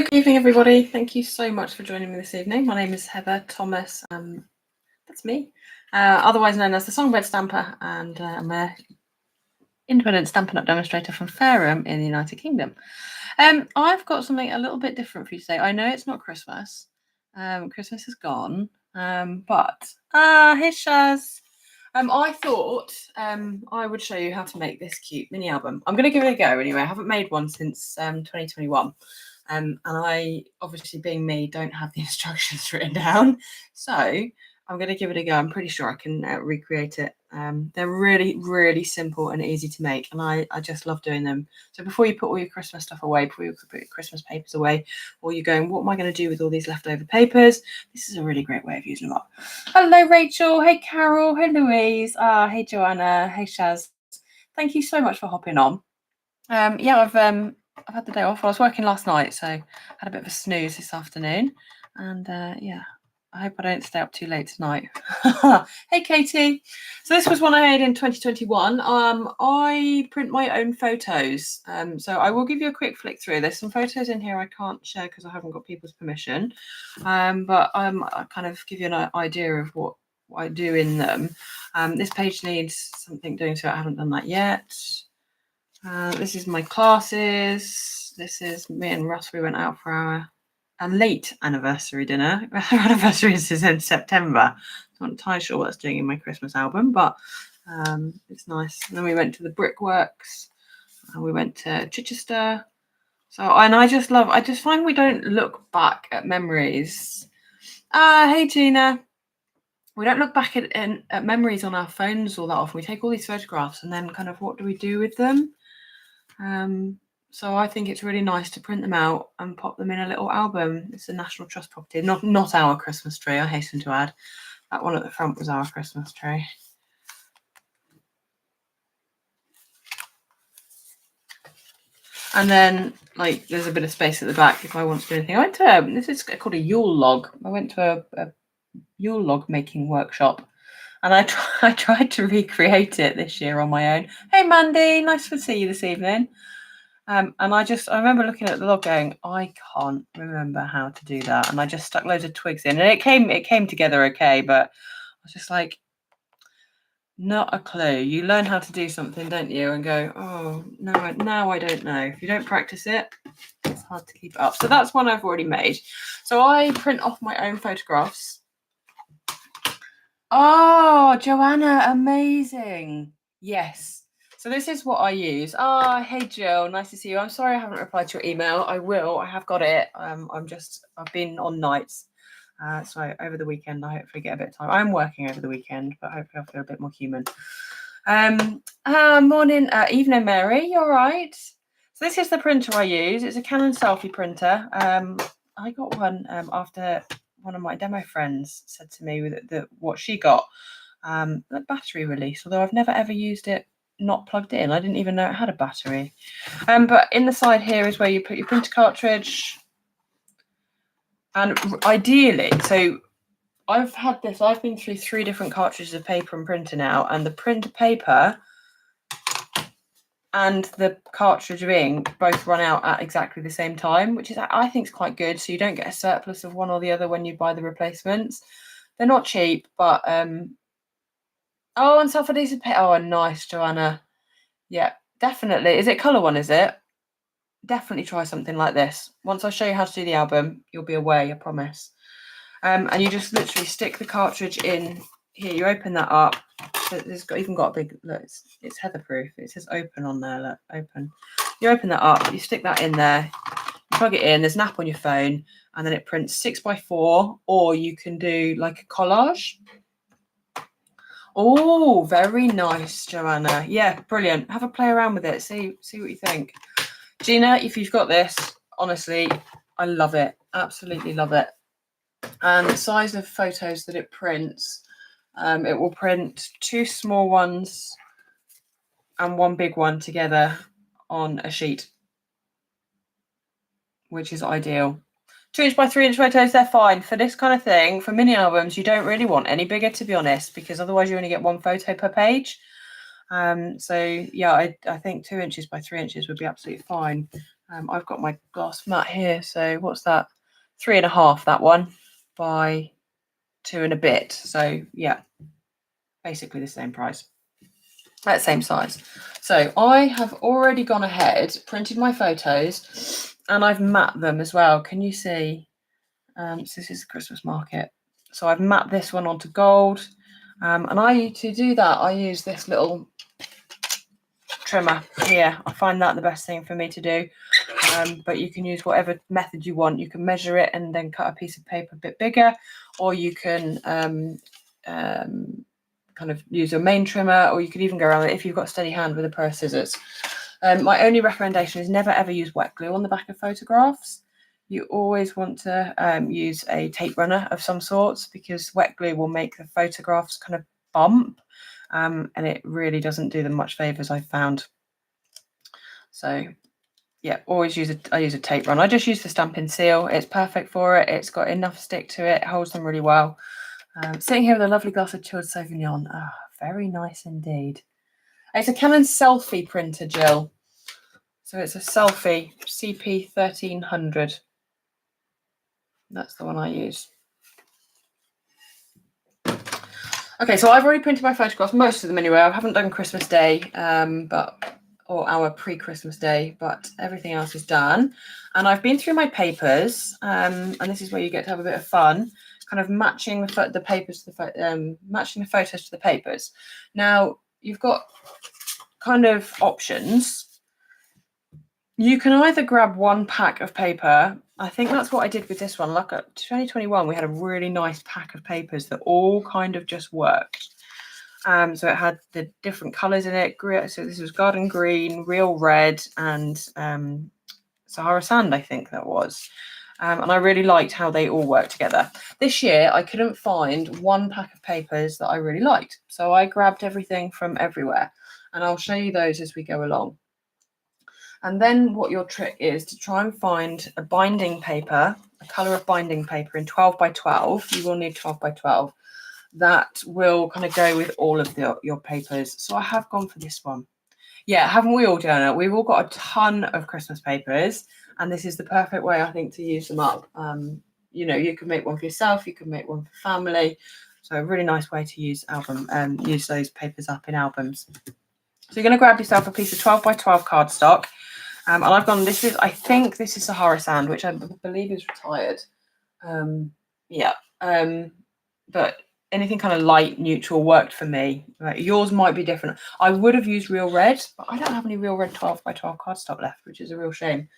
Hello, good evening, everybody. Thank you so much for joining me this evening. My name is Heather Thomas. That's me, otherwise known as the Songbird Stamper, and I'm an independent Stampin' Up! Demonstrator from Fareham in the United Kingdom. I've got something a little bit different for you today. I know it's not Christmas. Christmas is gone, but here's Shaz. I thought I would show you how to make this cute mini album. I'm going to give it a go anyway. I haven't made one since 2021. And I, obviously being me, don't have the instructions written down. So I'm going to give it a go. I'm pretty sure I can recreate it. They're really, really simple and easy to make. And I just love doing them. So before you put all your Christmas stuff away, before you put your Christmas papers away, or you're going, what am I going to do with all these leftover papers? This is a really great way of using them up. Hello, Rachel. Hey, Carol. Hey, Louise. Hey, Joanna. Hey, Shaz. Thank you so much for hopping on. I've had the day off. I was working last night, so I had a bit of a snooze this afternoon. And I hope I don't stay up too late tonight. Hey, Katie. So this was one I made in 2021. I print my own photos. So I will give you a quick flick through. There's some photos in here I can't share because I haven't got people's permission. But I kind of give you an idea of what I do in them. This page needs something doing, so I haven't done that yet. This is my classes. This is me and Russ. We went out for our late anniversary dinner. Our anniversary is in September. I'm not entirely sure what that's doing in my Christmas album, but it's nice. And then we went to the Brickworks. And we went to Chichester. And I just find we don't look back at memories. Hey, Tina. We don't look back at memories on our phones all that often. We take all these photographs and then kind of what do we do with them? So I think it's really nice to print them out and pop them in a little album. It's a National Trust property, not our Christmas tree, I hasten to add. That one at the front was our Christmas tree. And then, like, there's a bit of space at the back if I want to do anything. I went to this is called a Yule log. I went to a Yule log making workshop, and I tried to recreate it this year on my own. Hey, Mandy, nice to see you this evening. And I remember looking at the log going, I can't remember how to do that. And I just stuck loads of twigs in, and it came together okay, but I was just like, not a clue. You learn how to do something, don't you? And go, oh, now I don't know. If you don't practice it, it's hard to keep it up. So that's one I've already made. So I print off my own photographs. Oh, Joanna, amazing. Yes. So this is what I use. Hey, Jill, nice to see you. I'm sorry I haven't replied to your email. I will. I have got it. I've been on nights. So over the weekend, I hopefully get a bit of time. I'm working over the weekend, but hopefully I'll feel a bit more human. Morning, evening, Mary. You all right? So this is the printer I use. It's a Canon selfie printer. I got one after one of my demo friends said to me that what she got, the battery release, although I've never ever used it not plugged in. I didn't even know it had a battery. But in the side here is where you put your printer cartridge. And ideally, so I've been through 3 different cartridges of paper and printer now, and the printer paper and the cartridge of ink both run out at exactly the same time, which is, I think, is quite good. So you don't get a surplus of one or the other when you buy the replacements. They're not cheap, but oh, and self-adhesive paper. Oh, nice, Joanna. Yeah, definitely. Is it colour one, is it? Definitely try something like this. Once I show you how to do the album, you'll be away, I promise. And you just literally stick the cartridge in here. You open that up. It's even got a big, look, it's Heatherproof. It says open on there, look, open. You open that up, you stick that in there, you plug it in, there's an app on your phone, and then it prints 6x4, or you can do like a collage. Oh, very nice, Joanna. Yeah, brilliant. Have a play around with it. See what you think. Gina, if you've got this, honestly, I love it. Absolutely love it. And the size of photos that it prints, it will print 2 small ones and 1 big one together on a sheet, which is ideal. 2-inch by 3-inch photos, they're fine. For this kind of thing, for mini albums, you don't really want any bigger, to be honest, because otherwise you only get 1 photo per page. So yeah, I think 2 inches by 3 inches would be absolutely fine. I've got my glass mat here, so what's that? 3.5, that one, by 2 and a bit. So yeah, basically the same price, that same size. So I have already gone ahead, printed my photos, and I've mapped them as well. Can you see? So this is the Christmas market. So I've mapped this one onto gold, and to do that I use this little trimmer here. I find that the best thing for me to do. But you can use whatever method you want. You can measure it and then cut a piece of paper a bit bigger, or you can kind of use a main trimmer, or you could even go around it if you've got a steady hand with a pair of scissors. My only recommendation is never ever use wet glue on the back of photographs. You always want to use a tape runner of some sorts, because wet glue will make the photographs kind of bump, and it really doesn't do them much favours, I've found. So yeah, always I use a tape run. I just use the Stampin' Seal. It's perfect for it. It's got enough stick to it. It holds them really well. Sitting here with a lovely glass of chilled Sauvignon. Very nice indeed. It's a Canon selfie printer, Jill. So it's a selfie CP 1300. That's the one I use. Okay, so I've already printed my photographs, most of them anyway. I haven't done Christmas Day, or our pre-Christmas day, but everything else is done. And I've been through my papers, and this is where you get to have a bit of fun, kind of matching the papers to matching the photos to the papers. Now you've got kind of options. You can either grab one pack of paper. I think that's what I did with this one. Like at 2021, we had a really nice pack of papers that all kind of just worked. So it had the different colours in it. So this was Garden Green, Real Red, and Sahara Sand, I think that was. And I really liked how they all worked together. This year, I couldn't find one pack of papers that I really liked. So I grabbed everything from everywhere. And I'll show you those as we go along. And then what your trick is to try and find a binding paper, a colour of binding paper in 12 by 12. You will need 12 by 12. That will kind of go with all of your papers. So I have gone for this one. Yeah, haven't we all, Jonah? We've all got a ton of Christmas papers, and this is the perfect way, I think, to use them up. You know, you can make one for yourself, you can make one for family. So a really nice way to use use those papers up in albums. So you're going to grab yourself a piece of 12 by 12 cardstock. And I've gone, I think this is Sahara Sand, which I believe is retired. But anything kind of light, neutral worked for me. Yours might be different. I would have used Real Red, but I don't have any Real Red 12 by 12 cardstock left, which is a real shame.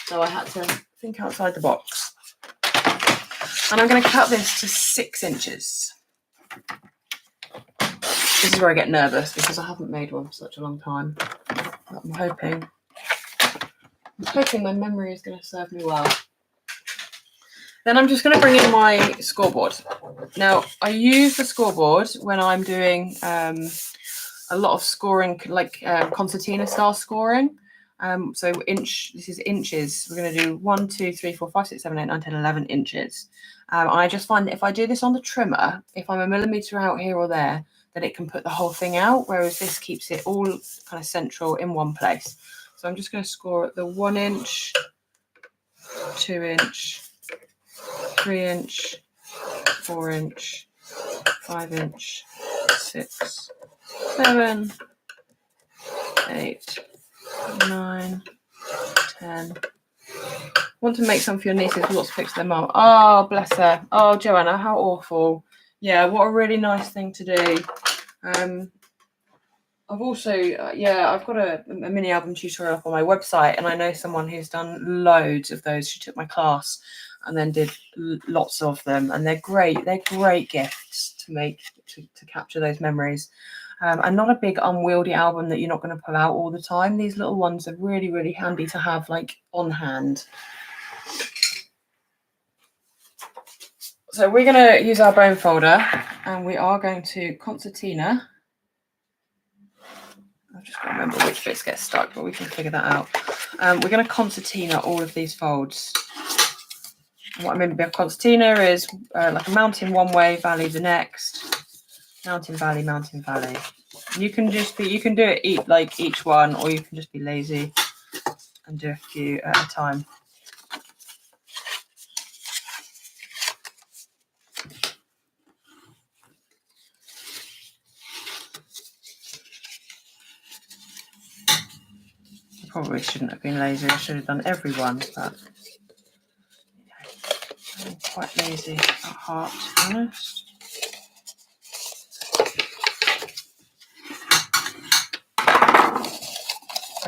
So I had to think outside the box. And I'm going to cut this to 6 inches. This is where I get nervous because I haven't made one for such a long time. But I'm hoping my memory is going to serve me well. Then I'm just going to bring in my scoreboard. Now, I use the scoreboard when I'm doing a lot of scoring, like concertina style scoring. So this is inches. We're going to do 1, 2, 3, 4, 5, 6, 7, 8, 9, 10, 11 inches. And I just find that if I do this on the trimmer, if I'm a millimetre out here or there, then it can put the whole thing out, whereas this keeps it all kind of central in one place. So I'm just going to score at the 1 inch, 2 inch, 3 inch, 4 inch, 5 inch, 6, 7, 8, 9, 10. Want to make some for your nieces, lots of pictures of their mum. Oh, bless her. Oh, Joanna, how awful. Yeah, what a really nice thing to do. I've also, I've got a mini album tutorial up on my website, and I know someone who's done loads of those. She took my class and then did lots of them, and they're great. They're great gifts to make, to capture those memories. And not a big unwieldy album that you're not going to pull out all the time. These little ones are really, really handy to have like on hand. So we're going to use our bone folder, and we are going to concertina. I've just got to remember which bits get stuck, but we can figure that out. We're going to concertina all of these folds. And what I mean by concertina is like a mountain one way, valley the next, mountain, valley, mountain, valley. You can do it like each one, or you can just be lazy and do a few at a time. I probably shouldn't have been lazy. I should have done every one, but I'm quite lazy at heart, to be honest.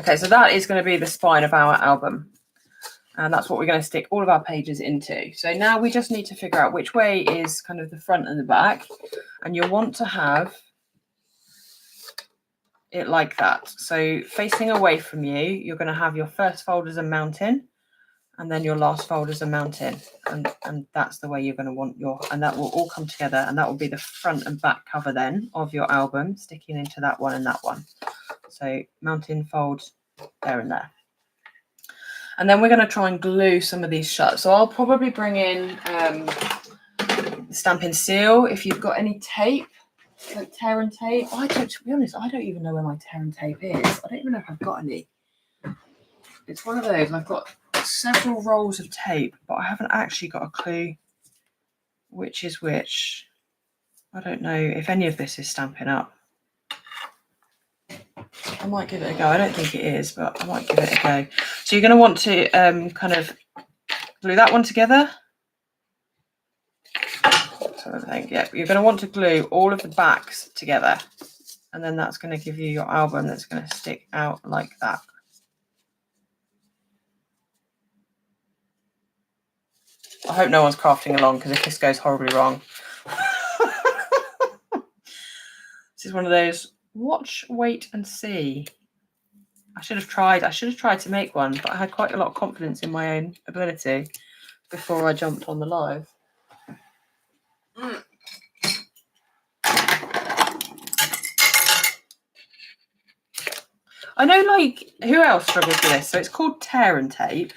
Okay, so that is going to be the spine of our album. And that's what we're going to stick all of our pages into. So now we just need to figure out which way is kind of the front and the back. And you'll want to have it like that. So facing away from you, you're going to have your first fold as a mountain, and then your last fold as a mountain. And that's the way you're going to want your, and that will all come together, and that will be the front and back cover then of your album, sticking into that one and that one. So mountain, fold, there and there. And then we're going to try and glue some of these shut. So I'll probably bring in Stampin' Seal. If you've got any tape, like tear and tape. To be honest, I don't even know where my tear and tape is. I don't even know if I've got any. It's one of those. I've got several rolls of tape, but I haven't actually got a clue which is which. I don't know if any of this is Stampin' Up. I might give it a go. I don't think it is, but I might give it a go. So you're going to want to kind of glue that one together. So I think, yeah, you're going to want to glue all of the backs together, and then that's going to give you your album that's going to stick out like that. I hope no one's crafting along, because if this goes horribly wrong. This is one of those watch, wait and see. I should have tried to make one, but I had quite a lot of confidence in my own ability before I jumped on the live. I know, like, who else struggles with this? So it's called tear and tape.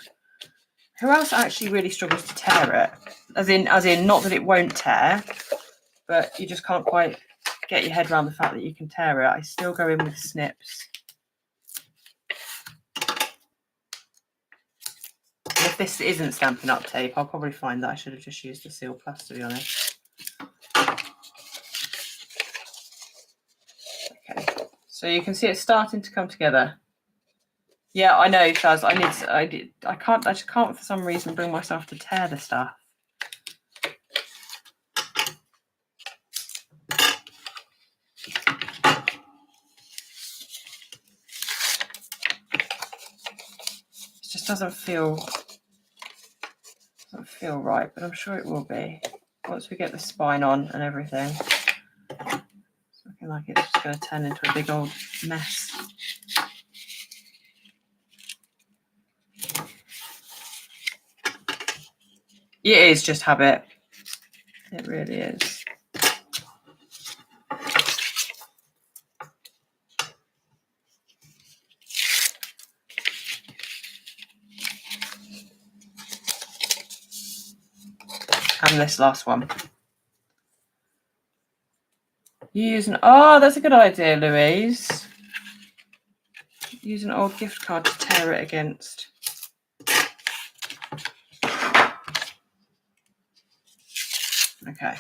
Who else actually really struggles to tear it? As in, not that it won't tear, but you just can't quite get your head around the fact that you can tear it. I still go in with snips. And if this isn't Stampin' Up tape, I'll probably find that I should have just used the Seal Plus, to be honest. Okay, so you can see it's starting to come together. Yeah, I know, Shaz. I just can't for some reason bring myself to tear the stuff. It just doesn't feel right, but I'm sure it will be once we get the spine on and everything. It's looking like it's just going to turn into a big old mess. It is just habit. It really is. And this last one. Oh, that's a good idea, Louise. Use an old gift card to tear it against. Okay.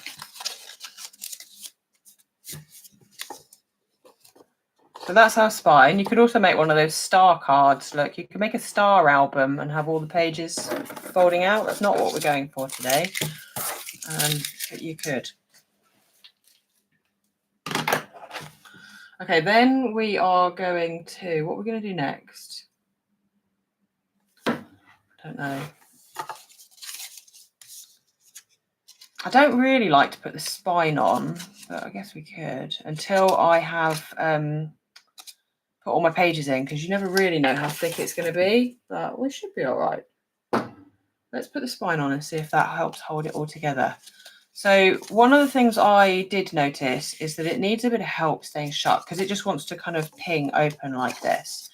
So that's our spine. You could also make one of those star cards. Look, you could make a star album and have all the pages folding out. That's not what we're going for today, but you could. Okay, then we are going to, what we're going to do next? I don't know. I don't really like to put the spine on, but I guess we could until I have put all my pages in, because you never really know how thick it's going to be, but we should be all right. Let's put the spine on and see if that helps hold it all together. So one of the things I did notice is that it needs a bit of help staying shut, because it just wants to kind of ping open like this.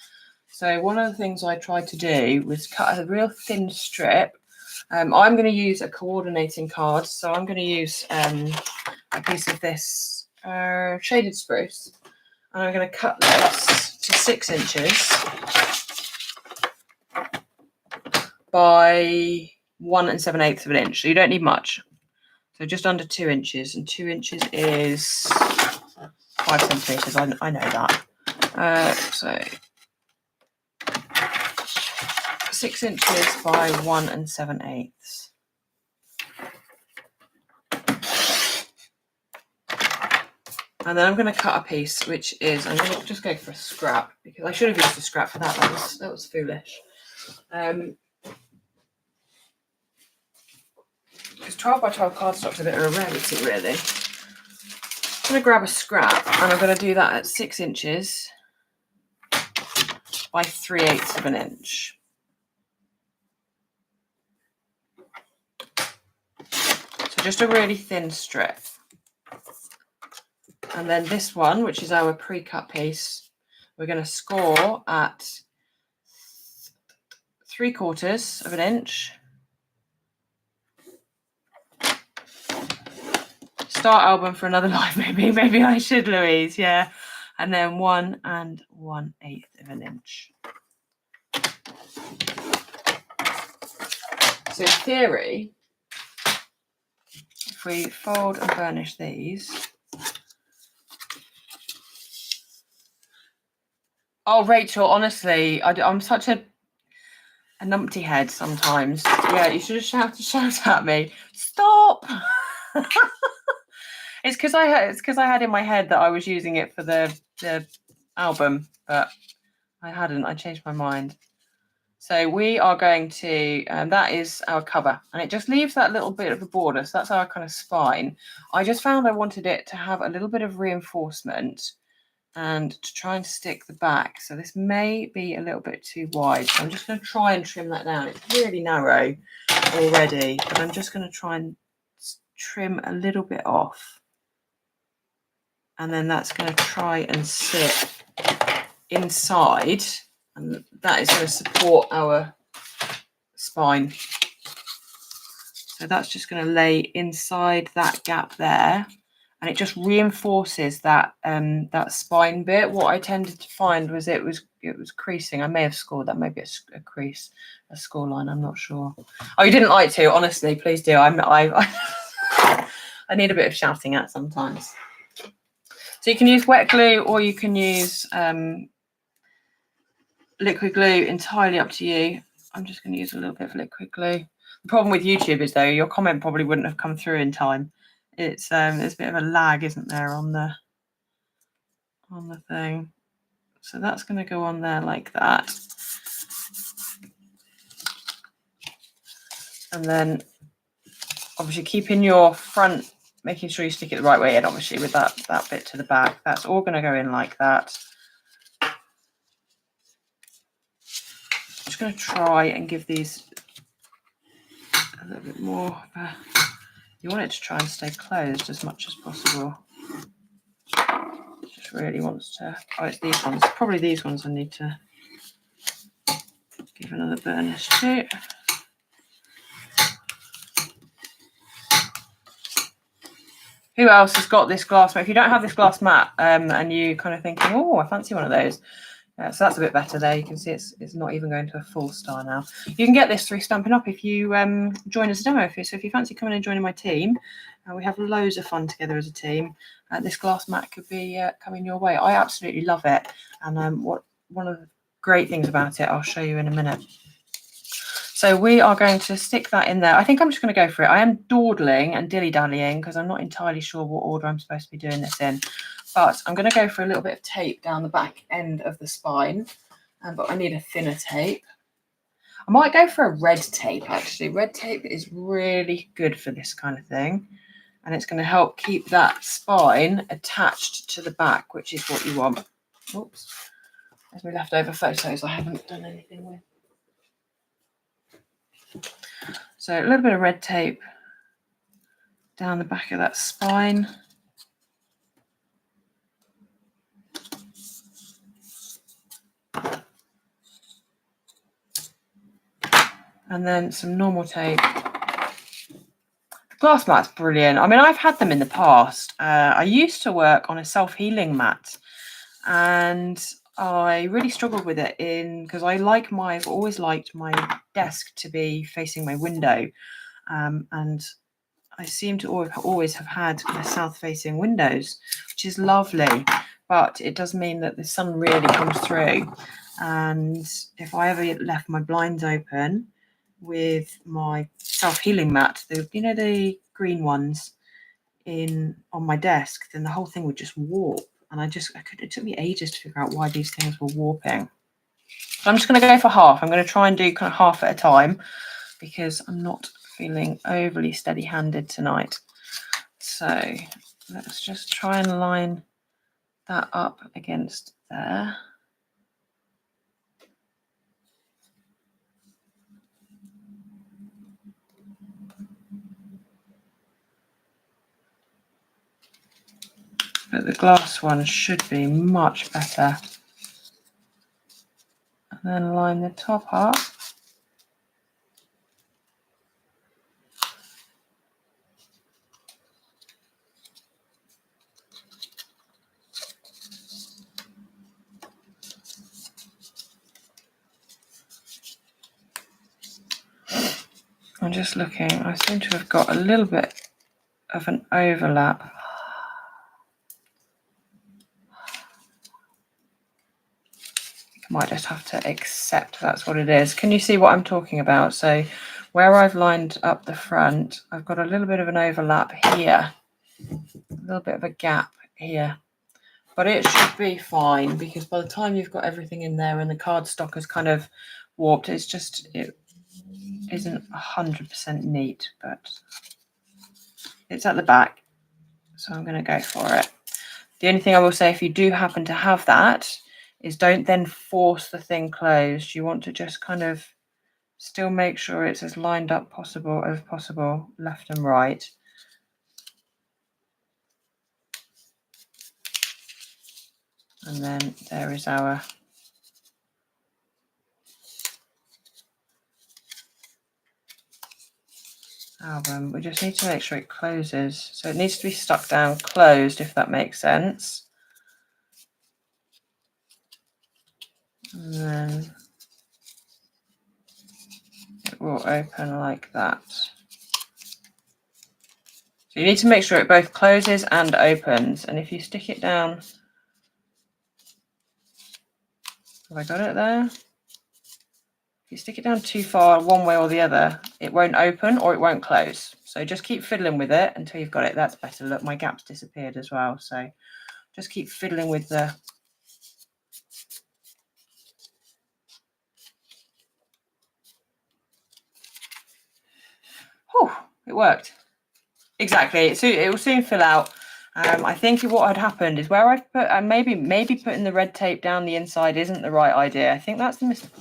So one of the things I tried to do was cut a real thin strip. I'm going to use a coordinating card, so I'm going to use a piece of this shaded spruce, and I'm going to cut this to 6 inches. by 1 7/8 of an inch. So you don't need much. So just under 2 inches, and 2 inches is 5 centimeters. I know that. So 6 inches by 1 7/8. And then I'm going to cut a piece, which is, I'm going to just go for a scrap, because I should have used a scrap for that. That was foolish. Because 12 by 12 cardstock's a bit of a rarity, really. I'm going to grab a scrap, and I'm going to do that at 6 inches by 3/8 of an inch. So just a really thin strip. And then this one, which is our pre-cut piece, we're going to score at 3/4 of an inch. Start album for another life, maybe. Maybe I should, Louise, yeah. And then 1 1/8 of an inch. So in theory, if we fold and burnish these. Oh, Rachel, honestly, I'm such a numpty head sometimes. Yeah, you should have shout at me. Stop! It's because I had in my head that I was using it for the album, but I hadn't. I changed my mind. So we are going to, that is our cover, and it just leaves that little bit of a border. So that's our kind of spine. I just found I wanted it to have a little bit of reinforcement and to try and stick the back. So this may be a little bit too wide. So I'm just going to try and trim that down. It's really narrow already, but I'm just going to try and trim a little bit off. And then that's going to try and sit inside, and that is going to support our spine. So that's just going to lay inside that gap there, and it just reinforces that that spine bit. What I tended to find was it was creasing. I may have scored that, maybe a crease, a score line. I'm not sure. Oh, you didn't like to? Honestly, please do. I need a bit of shouting at sometimes. So you can use wet glue, or you can use liquid glue. Entirely up to you. I'm just going to use a little bit of liquid glue. The problem with YouTube is, though, your comment probably wouldn't have come through in time. It's there's a bit of a lag, isn't there, on the thing. So that's going to go on there like that. And then obviously keeping your front, making sure you stick it the right way in, obviously, with that bit to the back. That's all going to go in like that. I'm just going to try and give these a little bit more. You want it to try and stay closed as much as possible. It just really wants to. Oh, it's these ones. Probably these ones I need to give another burnish to. Who else has got this glass mat? If you don't have this glass mat and you kind of thinking, oh, I fancy one of those. So that's a bit better there. You can see it's not even going to a full star now. You can get this through Stampin' Up! If you join as a demo. So if you fancy coming and joining my team, we have loads of fun together as a team. This glass mat could be coming your way. I absolutely love it. And one of the great things about it, I'll show you in a minute. So we are going to stick that in there. I think I'm just going to go for it. I am dawdling and dilly-dallying because I'm not entirely sure what order I'm supposed to be doing this in. But I'm going to go for a little bit of tape down the back end of the spine. But I need a thinner tape. I might go for a red tape, actually. Red tape is really good for this kind of thing. And it's going to help keep that spine attached to the back, which is what you want. Oops. There's my leftover photos I haven't done anything with. So a little bit of red tape down the back of that spine. And then some normal tape. The glass mat's brilliant. I mean, I've had them in the past. I used to work on a self-healing mat, and I really struggled with it because I've always liked my desk to be facing my window, and I seem to always have had kind of south-facing windows, which is lovely, but it does mean that the sun really comes through. And if I ever left my blinds open with my self-healing mat, the green ones on my desk, then the whole thing would just warp. And it took me ages to figure out why these things were warping. So I'm just going to go for half. I'm going to try and do kind of half at a time because I'm not feeling overly steady-handed tonight. So let's just try and line that up against there. But the glass one should be much better. And then line the top up. I'm just looking, I seem to have got a little bit of an overlap. I might just have to accept that's what it is. Can you see what I'm talking about? So where I've lined up the front, I've got a little bit of an overlap here, a little bit of a gap here. But it should be fine because by the time you've got everything in there and the cardstock has kind of warped, it isn't 100% neat, but it's at the back, so I'm going to go for it. The only thing I will say, if you do happen to have that, is don't then force the thing closed. You want to just kind of still make sure it's as lined up as possible, left and right. And then there is our album. We just need to make sure it closes. So it needs to be stuck down closed, if that makes sense. And then it will open like that. So you need to make sure it both closes and opens. And if you stick it down, have I got it there? If you stick it down too far one way or the other, it won't open or it won't close. So just keep fiddling with it until you've got it. That's better. Look, my gap's disappeared as well. So just keep fiddling with the... Oh, it worked. Exactly. So it will soon fill out. I think what had happened is where I've put, maybe putting the red tape down the inside isn't the right idea. I think that's the mistake.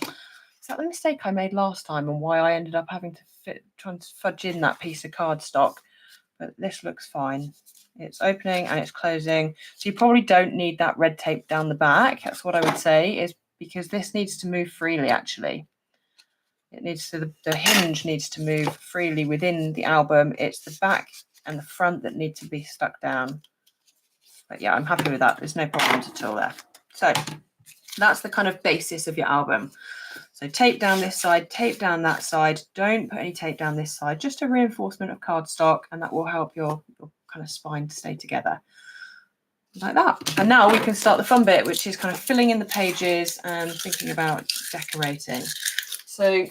Is that the mistake I made last time and why I ended up having to trying to fudge in that piece of cardstock? But this looks fine. It's opening and it's closing. So you probably don't need that red tape down the back. That's what I would say, is because this needs to move freely, actually. It needs to, the hinge needs to move freely within the album. It's the back and the front that need to be stuck down. But yeah, I'm happy with that. There's no problems at all there. So that's the kind of basis of your album. So tape down this side, tape down that side. Don't put any tape down this side, just a reinforcement of cardstock, and that will help your kind of spine to stay together. Like that. And now we can start the fun bit, which is kind of filling in the pages and thinking about decorating. So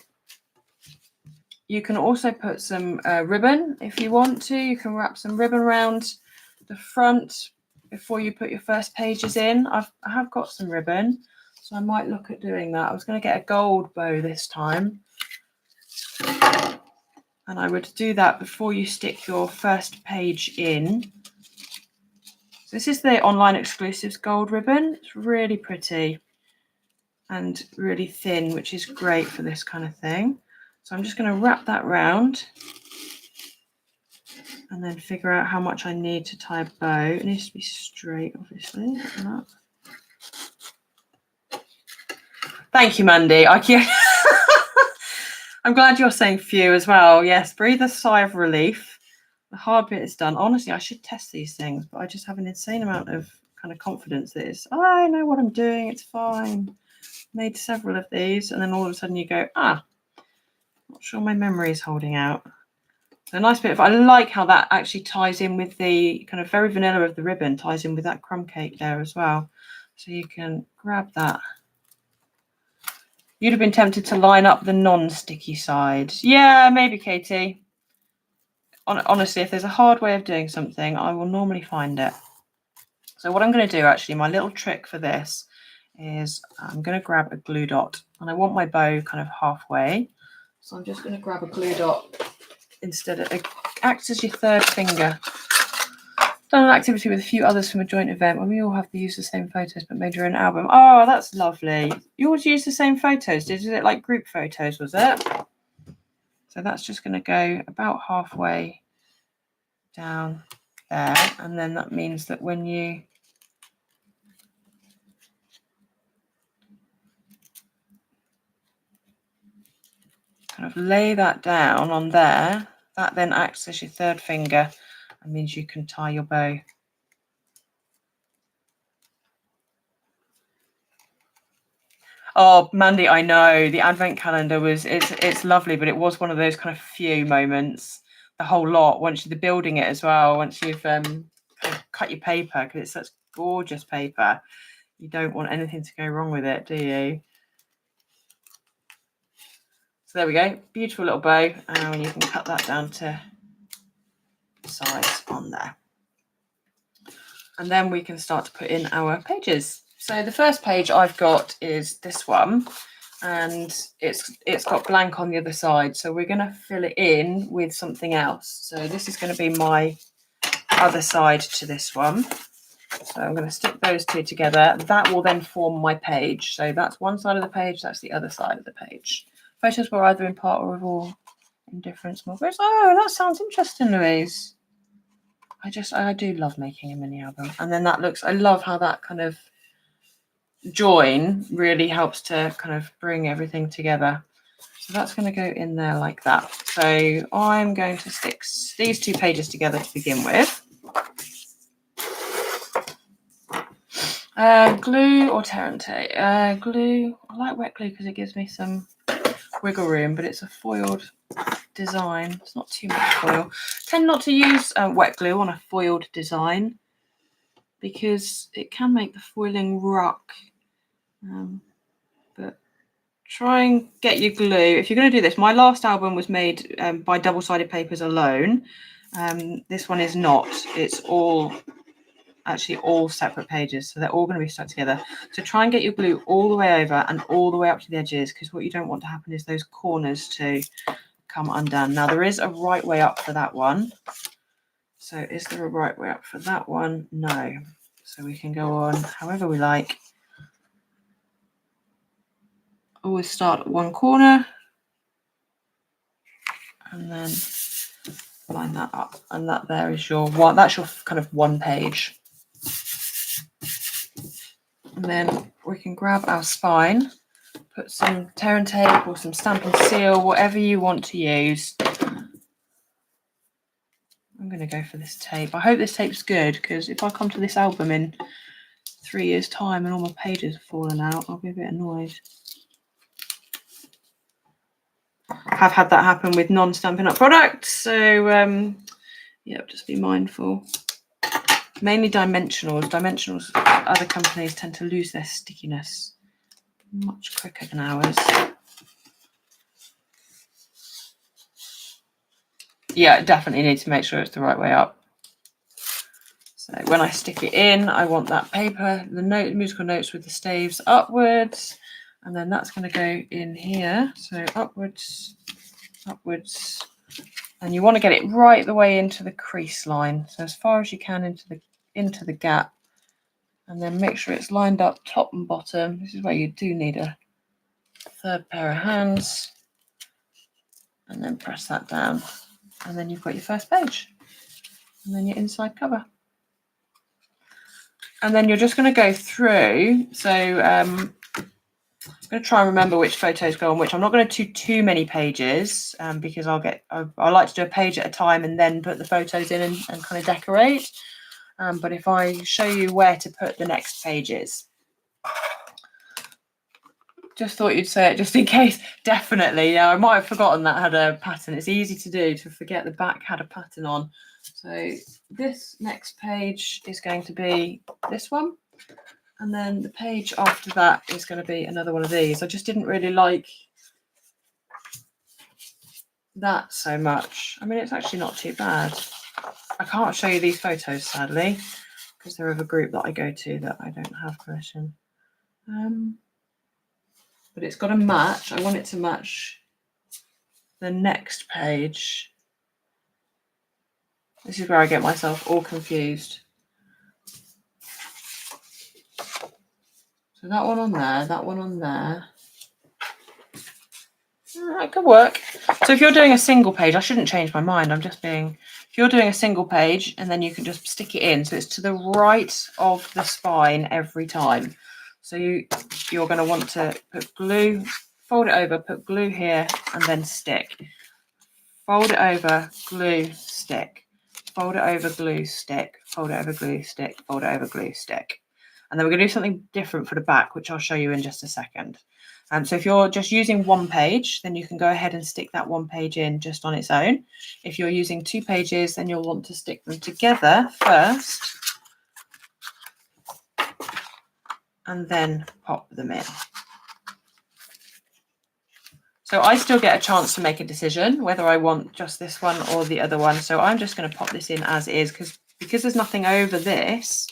you can also put some ribbon if you want to. You can wrap some ribbon around the front before you put your first pages in. I have got some ribbon, so I might look at doing that. I was going to get a gold bow this time. And I would do that before you stick your first page in. So this is the Online Exclusives gold ribbon. It's really pretty and really thin, which is great for this kind of thing. So I'm just going to wrap that round and then figure out how much I need to tie a bow. It needs to be straight, obviously. Thank you, Mandy. I'm glad you're saying phew as well. Yes, breathe a sigh of relief. The hard bit is done. Honestly, I should test these things, but I just have an insane amount of kind of confidence that it's, I know what I'm doing, it's fine. Made several of these, and then all of a sudden you go, not sure my memory is holding out. So a nice bit of, I like how that actually ties in with the kind of very vanilla of the ribbon, ties in with that crumb cake there as well. So you can grab that. You'd have been tempted to line up the non-sticky side. Yeah, maybe, Katie. Honestly, if there's a hard way of doing something, I will normally find it. So what I'm going to do, actually, my little trick for this is I'm going to grab a glue dot, and I want my bow kind of halfway. So I'm just going to grab a glue dot instead of, it acts as your third finger. Done an activity with a few others from a joint event when we all have to use the same photos but made your own album. Oh, that's lovely. You always use the same photos. Did it like group photos, was it? So that's just going to go about halfway down there. And then that means that when you kind of lay that down on there, that then acts as your third finger and means you can tie your bow. Oh, Mandy, I know the advent calendar was, it's lovely, but it was one of those kind of few moments, the whole lot, once you're building it as well, once you've kind of cut your paper, because it's such gorgeous paper, you don't want anything to go wrong with it, do you? So there we go, beautiful little bow, and you can cut that down to size on there. And then we can start to put in our pages. So the first page I've got is this one, and it's got blank on the other side. So we're going to fill it in with something else. So this is going to be my other side to this one. So I'm going to stick those two together. That will then form my page. So that's one side of the page, that's the other side of the page. Photos were either in part or of all in different small groups. Oh, that sounds interesting, Louise. I do love making a mini album. And then that looks, I love how that kind of join really helps to kind of bring everything together. So that's going to go in there like that. So I'm going to stick these two pages together to begin with. Glue or Terante? Glue. I like wet glue because it gives me some wiggle room, but it's a foiled design. It's not too much foil. Tend not to use wet glue on a foiled design because it can make the foiling rock. But try and get your glue. If you're going to do this, my last album was made by double-sided papers alone. This one is not. It's all actually all separate pages, so they're all going to be stuck together. So try and get your glue all the way over and all the way up to the edges, because what you don't want to happen is those corners to come undone. Now there is a right way up for that one. So is there a right way up for that one? No. So we can go on however we like. Always start at one corner and then line that up, and that there is your one. That's your kind of one page. And then we can grab our spine, put some tear and tape or some stamp and seal, whatever you want to use. I'm going to go for this tape. I hope this tape's good, because if I come to this album in 3 years' time and all my pages have fallen out, I'll be a bit annoyed. Have had that happen with non-Stampin' Up products, so yeah, just be mindful. Mainly dimensionals. Dimensionals, other companies tend to lose their stickiness much quicker than ours. Yeah, definitely need to make sure it's the right way up. So when I stick it in, I want that paper, the musical notes with the staves upwards, and then that's going to go in here. So upwards, upwards, and you want to get it right the way into the crease line, so as far as you can into the gap, and then make sure it's lined up top and bottom. This is where you do need a third pair of hands, and then press that down, and then you've got your first page, and then your inside cover. And then you're just going to go through. So I'm going to try and remember which photos go on which. I'm not going to do too many pages because I like to do a page at a time and then put the photos in and kind of decorate. But if I show you where to put the next pages, just thought you'd say it just in case. Definitely, yeah, I might have forgotten that had a pattern. It's easy to do to forget the back had a pattern on. So this next page is going to be this one, and then the page after that is going to be another one of these. I just didn't really like that so much. I mean, it's actually not too bad. I can't show you these photos, sadly, because they're of a group that I go to that I don't have permission. But it's got to match. I want it to match the next page. This is where I get myself all confused. So that one on there, that one on there. It could work. So if you're doing a single page, I shouldn't change my mind. I'm just being, if you're doing a single page and then you can just stick it in. So it's to the right of the spine every time. So you're going to want to put glue, fold it over, put glue here and then stick. Fold it over, glue, stick. Fold it over, glue, stick. Fold it over, glue, stick. Fold it over, glue, stick. And then we're going to do something different for the back, which I'll show you in just a second. So if you're just using one page, then you can go ahead and stick that one page in just on its own. If you're using 2 pages, then you'll want to stick them together first and then pop them in. So I still get a chance to make a decision whether I want just this one or the other one. So I'm just going to pop this in as is, because there's nothing over this,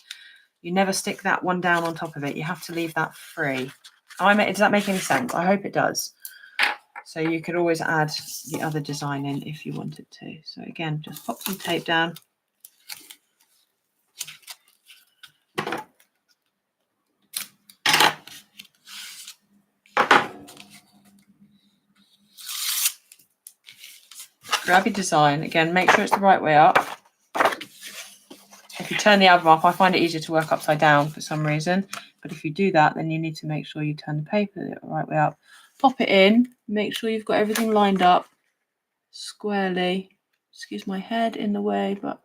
you never stick that one down on top of it. You have to leave that free. Does that make any sense? I hope it does. So you could always add the other design in if you wanted to. So again, just pop some tape down. Grab your design. Again, make sure it's the right way up. If you turn the album up, I find it easier to work upside down for some reason. But if you do that, then you need to make sure you turn the paper the right way up. Pop it in. Make sure you've got everything lined up squarely. Excuse my head in the way, but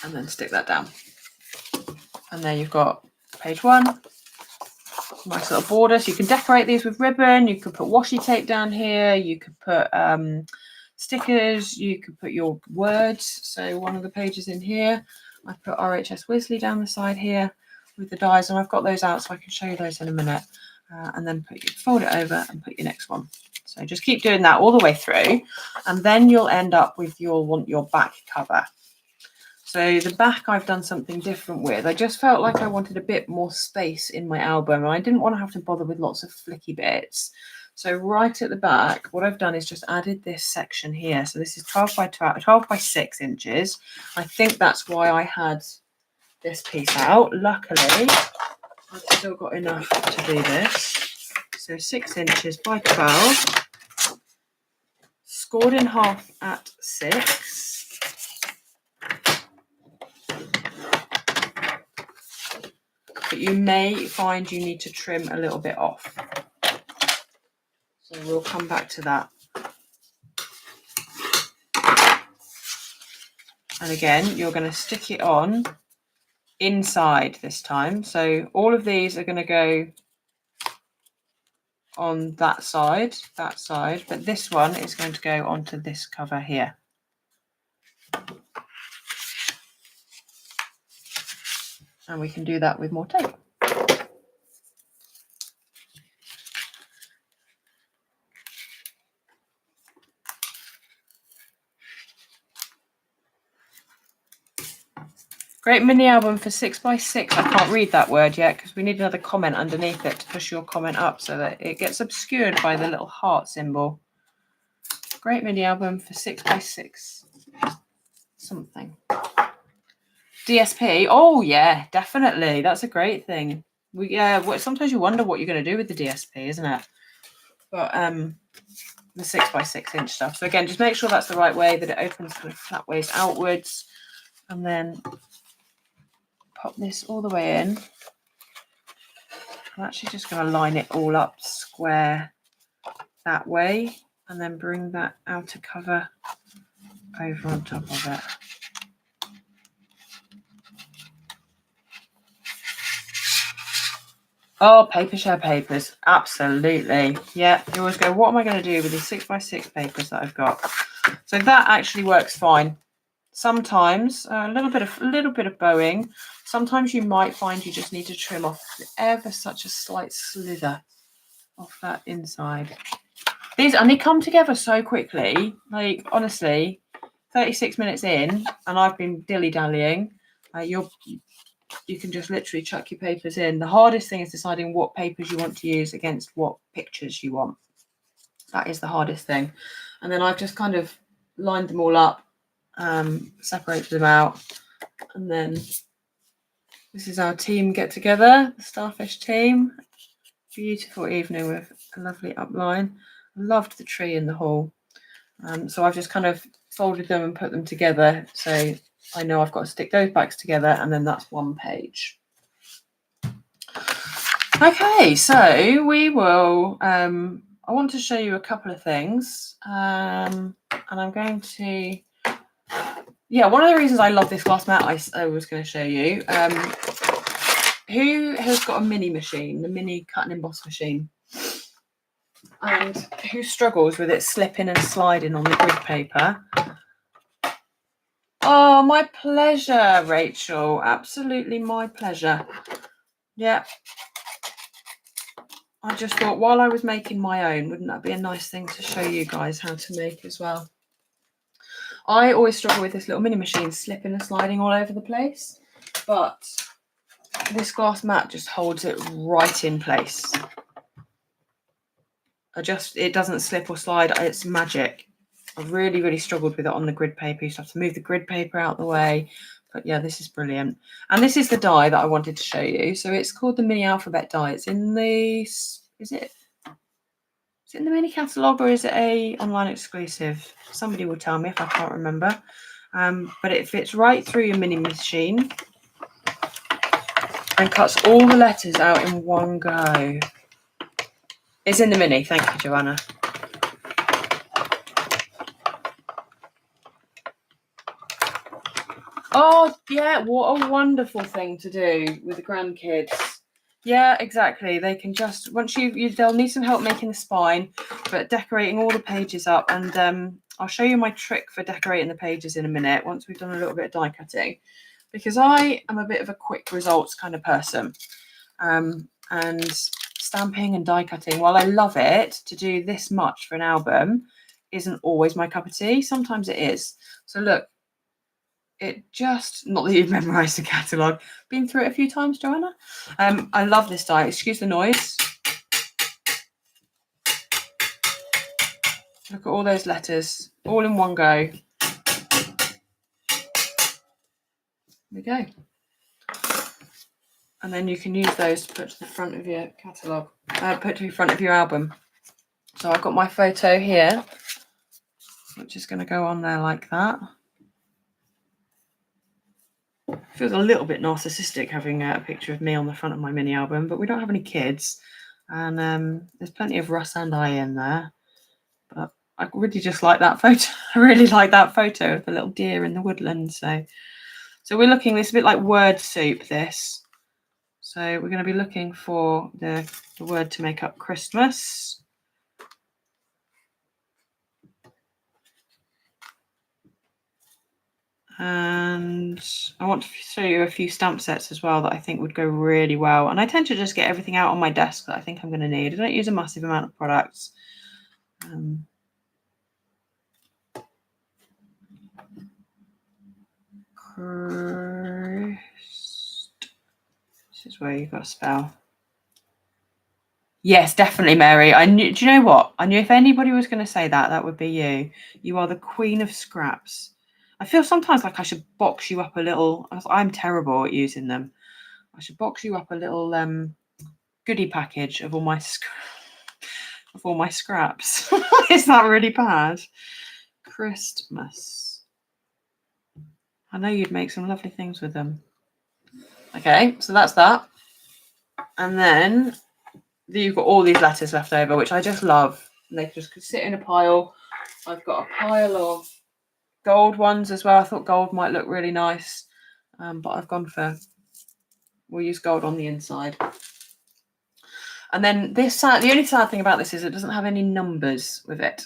and then stick that down. And there you've got page 1. Nice little border. So you can decorate these with ribbon. You could put washi tape down here. You could put stickers. You could put your words. So one of the pages in here, I put RHS Wisley down the side here with the dies, and I've got those out so I can show you those in a minute. And then fold it over and put your next one. So just keep doing that all the way through, and then you'll end up with your back cover. So the back I've done something different with. I just felt like I wanted a bit more space in my album, and I didn't want to have to bother with lots of flicky bits. So right at the back, what I've done is just added this section here. So this is 12 by 6 inches. I think that's why I had this piece out. Luckily, I've still got enough to do this. So 6 inches by 12, scored in half at 6. But you may find you need to trim a little bit off. So we'll come back to that. And again, you're going to stick it on inside this time. So all of these are going to go on that side, but this one is going to go onto this cover here. And we can do that with more tape. Great mini album for 6 by 6. I can't read that word yet because we need another comment underneath it to push your comment up so that it gets obscured by the little heart symbol. Great mini album for 6 by 6. Something. DSP. Oh yeah, definitely. That's a great thing. Sometimes you wonder what you're going to do with the DSP, isn't it? But the 6 by 6 inch stuff. So again, just make sure that's the right way, that it opens kind of flat ways outwards, and then pop this all the way in. I'm actually just going to line it all up square that way, and then bring that outer cover over on top of it. Oh, paper share papers, absolutely. Yeah, you always go, what am I going to do with these 6x6 papers that I've got? So that actually works fine. Sometimes a little bit of bowing. Sometimes you might find you just need to trim off ever such a slight slither off that inside. These, and they come together so quickly. Like, honestly, 36 minutes in, and I've been dilly-dallying. You can just literally chuck your papers in. The hardest thing is deciding what papers you want to use against what pictures you want. That is the hardest thing. And then I've just kind of lined them all up, separated them out, and then this is our team get together, the Starfish team. Beautiful evening with a lovely upline. I loved the tree in the hall. So I've just kind of folded them and put them together. So I know I've got to stick those backs together, and then that's one page. Okay, so we will, I want to show you a couple of things. And I'm going to, yeah, one of the reasons I love this glass mat I was going to show you. Who has got a mini machine, the mini cut and emboss machine? And who struggles with it slipping and sliding on the grid paper? Oh, my pleasure, Rachel. Absolutely my pleasure. Yeah. I just thought while I was making my own, wouldn't that be a nice thing to show you guys how to make as well? I always struggle with this little mini machine slipping and sliding all over the place, but this glass mat just holds it right in place. It doesn't slip or slide. It's magic. I really struggled with it on the grid paper. You just have to move the grid paper out the way. But yeah, this is brilliant. And this is the die that I wanted to show you. So it's called the Mini Alphabet die. It's in the, is it in the mini catalogue, or is it a online exclusive? Somebody will tell me if I can't remember. But it fits right through your mini machine and cuts all the letters out in one go. It's in the mini. Thank you, Joanna. Oh, yeah, what a wonderful thing to do with the grandkids. Yeah, exactly. They can just, once they'll need some help making the spine, but decorating all the pages up. And I'll show you my trick for decorating the pages in a minute, once we've done a little bit of die cutting, because I am a bit of a quick results kind of person. And stamping and die cutting, while I love it, to do this much for an album isn't always my cup of tea. Sometimes it is. So look, it just, not that you've memorised the catalogue, been through it a few times, Joanna. I love this die. Excuse the noise. Look at all those letters, all in one go. There we go. And then you can use those to put to the front of your catalogue, put to the front of your album. So I've got my photo here, which is going to go on there like that. Feels a little bit narcissistic having a picture of me on the front of my mini album, but we don't have any kids, and there's plenty of Russ and I in there. But I really just like that photo. I really like that photo of the little deer in the woodland. So we're looking, this is a bit like word soup, this. So we're going to be looking for the word to make up Christmas. And I want to show you a few stamp sets as well that I think would go really well. And I tend to just get everything out on my desk that I think I'm going to need. I don't use a massive amount of products. This is where you've got to spell. Yes, definitely, Mary. I knew. Do you know what? I knew if anybody was going to say that, that would be you. You are the queen of scraps. I feel sometimes like I should box you up a little. I'm terrible at using them. I should box you up a little goodie package of all my scraps. Is that really bad? Christmas. I know you'd make some lovely things with them. Okay, so that's that. And then you've got all these letters left over, which I just love. and they just could sit in a pile. I've got a pile of gold ones as well. I thought gold might look really nice, but I've gone for, we'll use gold on the inside. And then this side, the only sad thing about this is it doesn't have any numbers with it.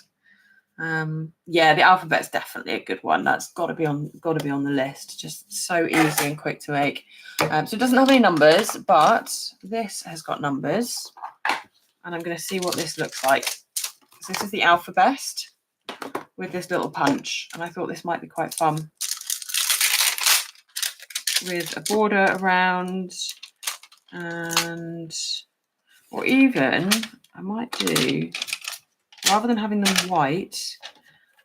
Yeah, the alphabet's definitely a good one. That's got to be on the list. Just so easy and quick to make. So it doesn't have any numbers, but this has got numbers, and I'm going to see what this looks like. So this is the alphabet with this little punch, and I thought this might be quite fun with a border around, and or even I might do, rather than having them white,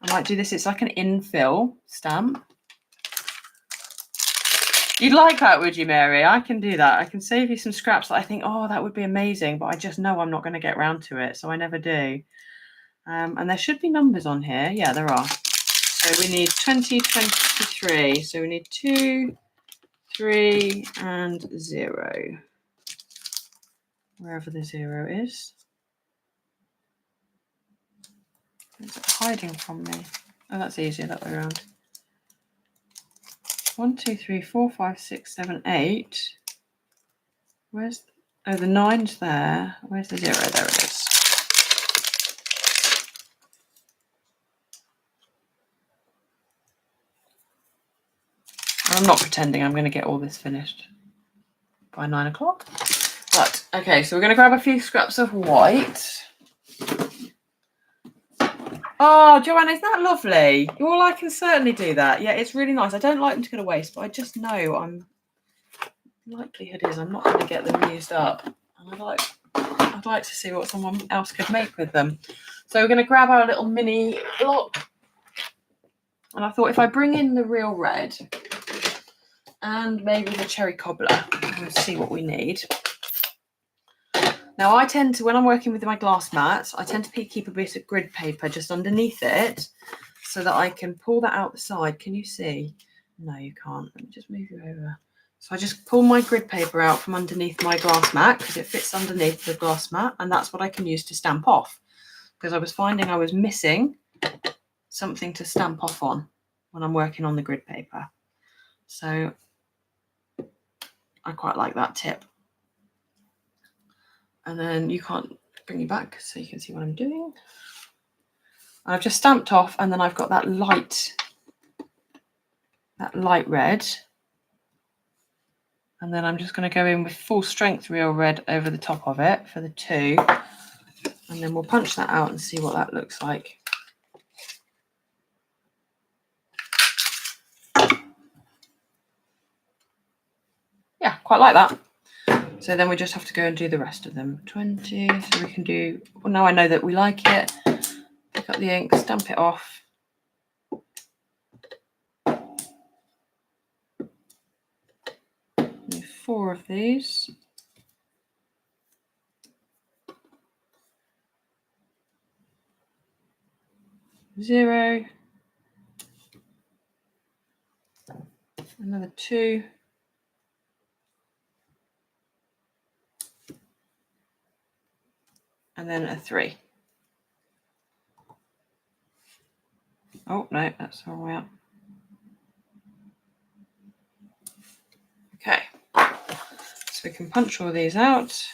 I might do this. It's like an infill stamp. You'd like that, would you, Mary? I can do that. I can save you some scraps that I think, oh, that would be amazing, but I just know I'm not going to get round to it, so I never do. And there should be numbers on here. Yeah, there are. So we need 2023. So we need 2, 3, and 0. Wherever the 0 is. Is it hiding from me? Oh, that's easier that way around. 1, 2, 3, 4, 5, 6, 7, 8. Where's, oh, the 9's there. Where's the 0? There it is. I'm not pretending I'm going to get all this finished by 9 o'clock. But, okay, so we're going to grab a few scraps of white. Oh, Joanna, isn't that lovely? Well, I can certainly do that. Yeah, it's really nice. I don't like them to go to waste, but I just know likelihood is I'm not going to get them used up. And I'd like to see what someone else could make with them. So we're going to grab our little mini block. And I thought if I bring in the real red and maybe the cherry cobbler, we'll see what we need. Now I tend to, when I'm working with my glass mats, I tend to keep a bit of grid paper just underneath it so that I can pull that out the side. Can you see? No, you can't. Let me just move you over. So I just pull my grid paper out from underneath my glass mat because it fits underneath the glass mat, and that's what I can use to stamp off, because I was finding I was missing something to stamp off on when I'm working on the grid paper. So I quite like that tip. And then you can't bring you back so you can see what I'm doing. I've just stamped off, and then I've got that light red. And then I'm just going to go in with full strength real red over the top of it for the 2. And then we'll punch that out and see what that looks like. Yeah, quite like that. So then we just have to go and do the rest of them. 20, so we can do, well, now I know that we like it. Pick up the ink, stamp it off. Need 4 of these. Zero. Another 2. And then a 3. Oh, no, that's the wrong way up. Okay, so we can punch all these out.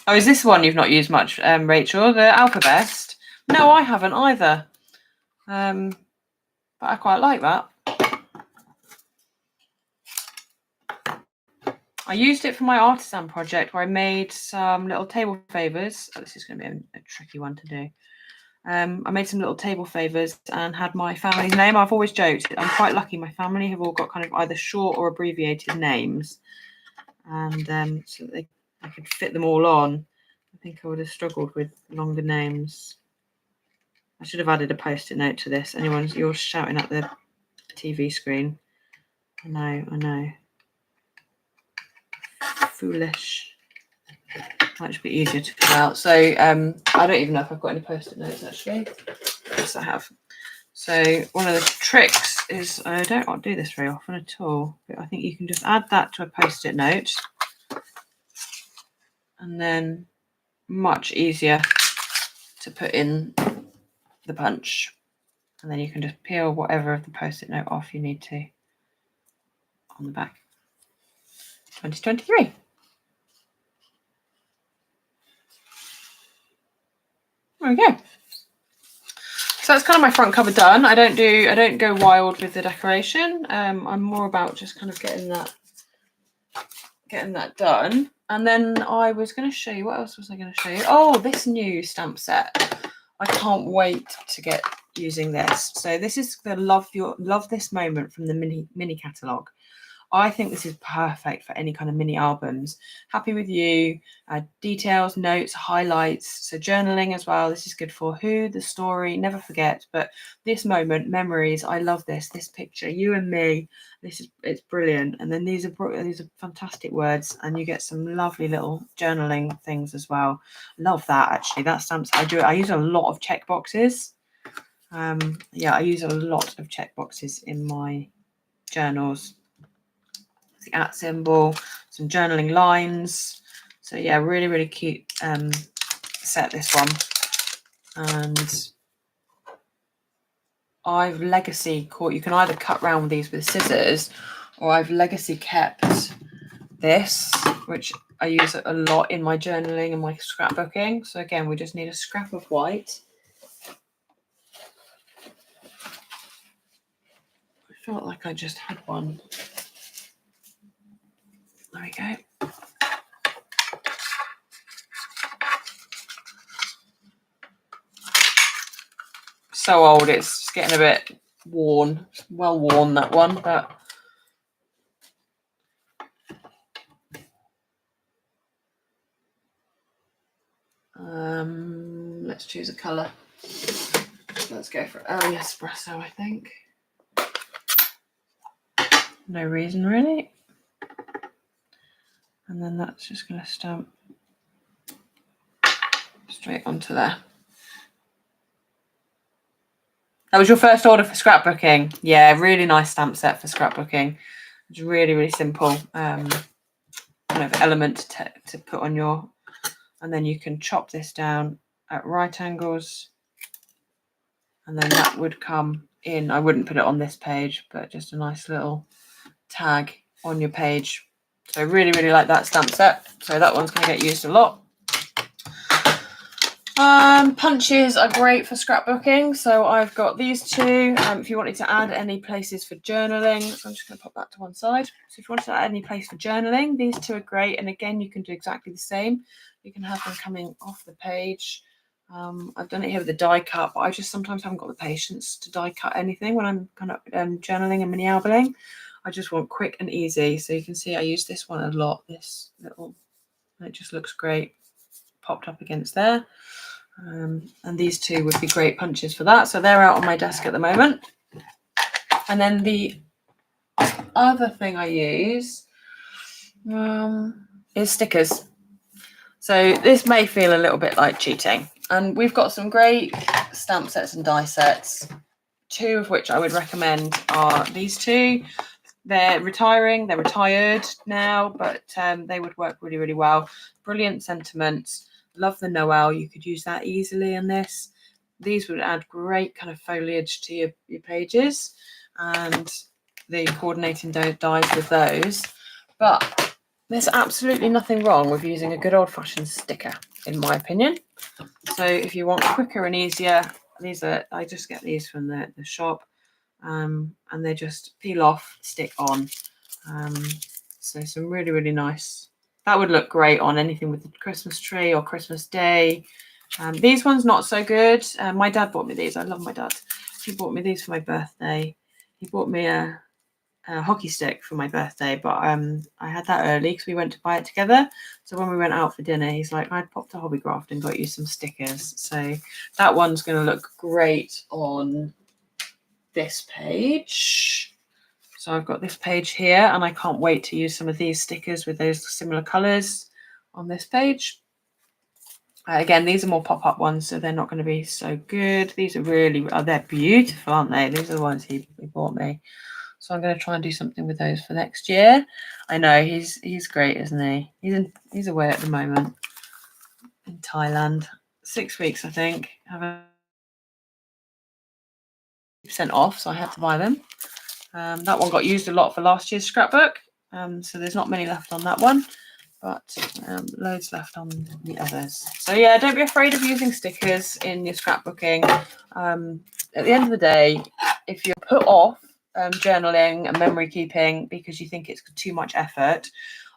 Oh, is this one you've not used much, Rachel? The Alphabest? No, I haven't either. But I quite like that. I used it for my artisan project where I made some little table favours. Oh, this is going to be a tricky one to do. I made some little table favours and had my family's name. I've always joked I'm quite lucky. My family have all got kind of either short or abbreviated names. And so that I could fit them all on. I think I would have struggled with longer names. I should have added a post-it note to this. You're shouting at the TV screen. I know. foolish. Might just be easier to cut out. So I don't even know if I've got any post-it notes actually. Yes, I have. So one of the tricks is, I don't do this very often at all, but I think you can just add that to a post-it note, and then much easier to put in the punch. And then you can just peel whatever of the post-it note off you need to on the back. 2023. There we go. So that's kind of my front cover done. I don't go wild with the decoration. I'm more about just kind of getting that done. And then I was going to show you, what else was I going to show you? Oh, this new stamp set. I can't wait to get using this. So this is the Love This Moment from the mini catalogue. I think this is perfect for any kind of mini albums. Happy With You, details, notes, highlights, so journaling as well. This is good for who, the story, never forget. But this moment, memories, I love this picture, you and me. It's brilliant. And then these are fantastic words, and you get some lovely little journaling things as well. Love that actually. That stamps I use a lot of check boxes. Yeah, I use a lot of check boxes in my journals. The @ symbol, some journaling lines. So yeah, really, really cute set, this one. And I've legacy caught, you can either cut round these with scissors, or I've legacy kept this, which I use a lot in my journaling and my scrapbooking. So again, we just need a scrap of white. I felt like I just had one. There we go. So old, it's just getting a bit worn. Well worn, that one, but let's choose a colour. Let's go for early espresso, I think. No reason really. And then that's just going to stamp straight onto there. That was your first order for scrapbooking. Yeah, really nice stamp set for scrapbooking. It's really, really simple kind of element to put on your, and then you can chop this down at right angles, and then that would come in. I wouldn't put it on this page, but just a nice little tag on your page. So really, really like that stamp set. So that one's going to get used a lot. Punches are great for scrapbooking. So I've got these two. If you wanted to add any places for journaling, so I'm just going to pop that to one side. So if you wanted to add any place for journaling, these two are great. And again, you can do exactly the same. You can have them coming off the page. I've done it here with a die cut, but I just sometimes haven't got the patience to die cut anything when I'm kind of journaling and mini albuling. I just want quick and easy. So you can see I use this one a lot. This little, it just looks great popped up against there. And these two would be great punches for that. So they're out on my desk at the moment. And then the other thing I use is stickers. So this may feel a little bit like cheating. And we've got some great stamp sets and die sets. Two of which I would recommend are these two. They're retired now, but they would work really, really well. Brilliant sentiments. Love the Noel. You could use that easily in this. These would add great kind of foliage to your pages, and the coordinating dies with those. But there's absolutely nothing wrong with using a good old-fashioned sticker, in my opinion. So if you want quicker and easier, I just get these from the shop, and they just peel off, stick on. So some really, really nice. That would look great on anything with the Christmas tree or Christmas Day. These ones not so good. My dad bought me these. I love my dad. He bought me these for my birthday. He bought me a hockey stick for my birthday, but I had that early because we went to buy it together. So when we went out for dinner, he's like, I'd popped to Hobbycraft and got you some stickers. So that one's going to look great on this page. So So I've got this page here, and I can't wait to use some of these stickers with those similar colours on this page. Again, these are more pop-up ones, so they're not going to be so good. These are really, they're beautiful, aren't they? These are the ones he bought me. So I'm going to try and do something with those for next year. I know he's great, isn't he? He's away at the moment in Thailand. 6 weeks, I think. Have a % off, so I had to buy them. That one got used a lot for last year's scrapbook, so there's not many left on that one, but loads left on the others. So yeah, don't be afraid of using stickers in your scrapbooking. At the end of the day, if you're put off journaling and memory keeping because you think it's too much effort,